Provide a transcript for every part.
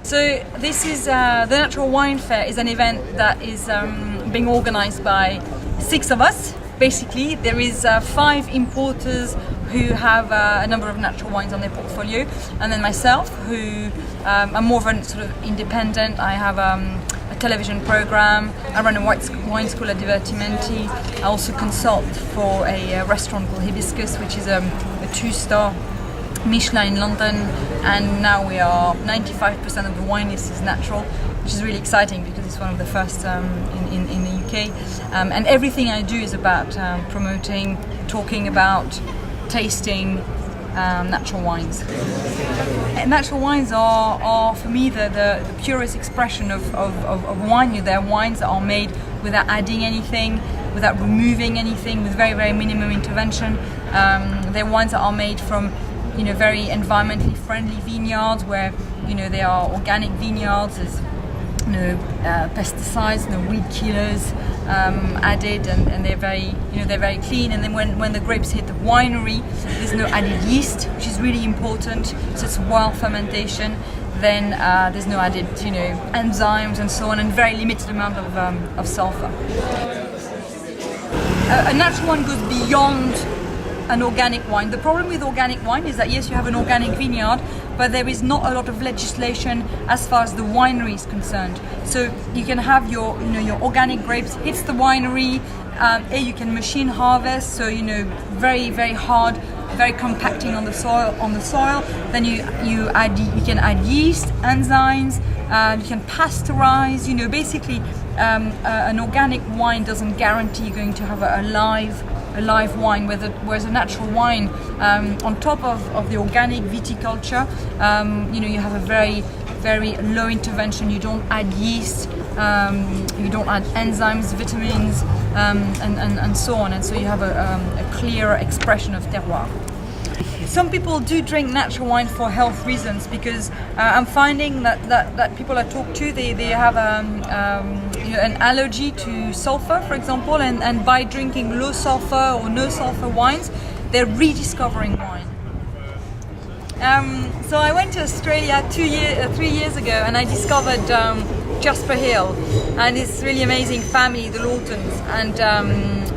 So this is the Natural Wine Fair is an event that is being organized by 6 of us. Basically, there is 5 importers who have a number of natural wines on their portfolio, and then myself, who I'm more of a sort of independent. I have a television program. I run a wine school at Divertimenti. I also consult for a restaurant called Hibiscus, which is a 2-star Michelin in London, and now we are 95% of the wine list is natural, which is really exciting because it's one of the first in the UK. And everything I do is about promoting, talking about, tasting natural wines. And natural wines are for me the purest expression of wine. They're wines that are made without adding anything, without removing anything, with very, very minimum intervention. They're wines that are made from very environmentally friendly vineyards where they are organic vineyards. There's no pesticides, no weed killers added, and they're very clean. And then when the grapes hit the winery, there's no added yeast, which is really important. So it's wild fermentation. Then there's no added enzymes and so on, and very limited amount of sulfur. A natural wine goes beyond an organic wine. The problem with organic wine is that yes, you have an organic vineyard, but there is not a lot of legislation as far as the winery is concerned. So you can have your organic grapes hits the winery. You can machine harvest, so very, very hard, very compacting on the soil. Then you can add yeast, enzymes. You can pasteurize. Basically, an organic wine doesn't guarantee you're going to have a live wine, whereas a natural wine, on top of the organic viticulture, you have a very, very low intervention. You don't add yeast, you don't add enzymes, vitamins, and so on, and so you have a clear expression of terroir. Some people do drink natural wine for health reasons because I'm finding that people I talk to, they have an allergy to sulfur, for example, and by drinking low sulfur or no sulfur wines, they're rediscovering wine. So I went to Australia 3 years ago, and I discovered Jasper Hill and this really amazing family, the Lawtons, and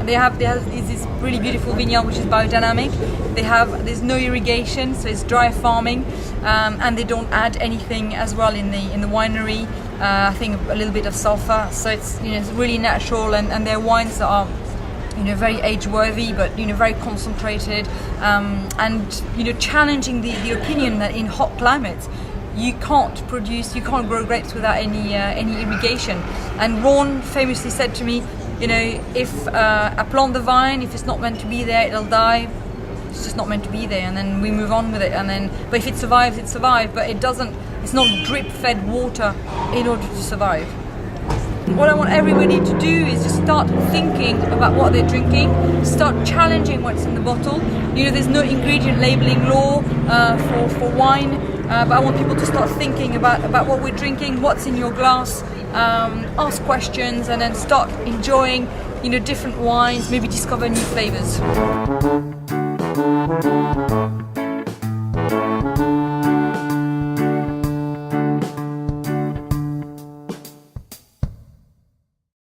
they have this really beautiful vineyard which is biodynamic. There's no irrigation, so it's dry farming, and they don't add anything as well in the winery. I think a little bit of sulfur, so it's really natural, and their wines are very age-worthy, but very concentrated, and challenging the opinion that in hot climates you can't grow grapes without any irrigation. And Ron famously said to me, if I plant the vine, if it's not meant to be there, it'll die. It's just not meant to be there, and then we move on with it. But if it survives, it survives. But it's not drip-fed water in order to survive. What I want everybody to do is just start thinking about what they're drinking, start challenging what's in the bottle. There's no ingredient labeling law for wine, but I want people to start thinking about what we're drinking, what's in your glass, ask questions, and then start enjoying different wines, maybe discover new flavors.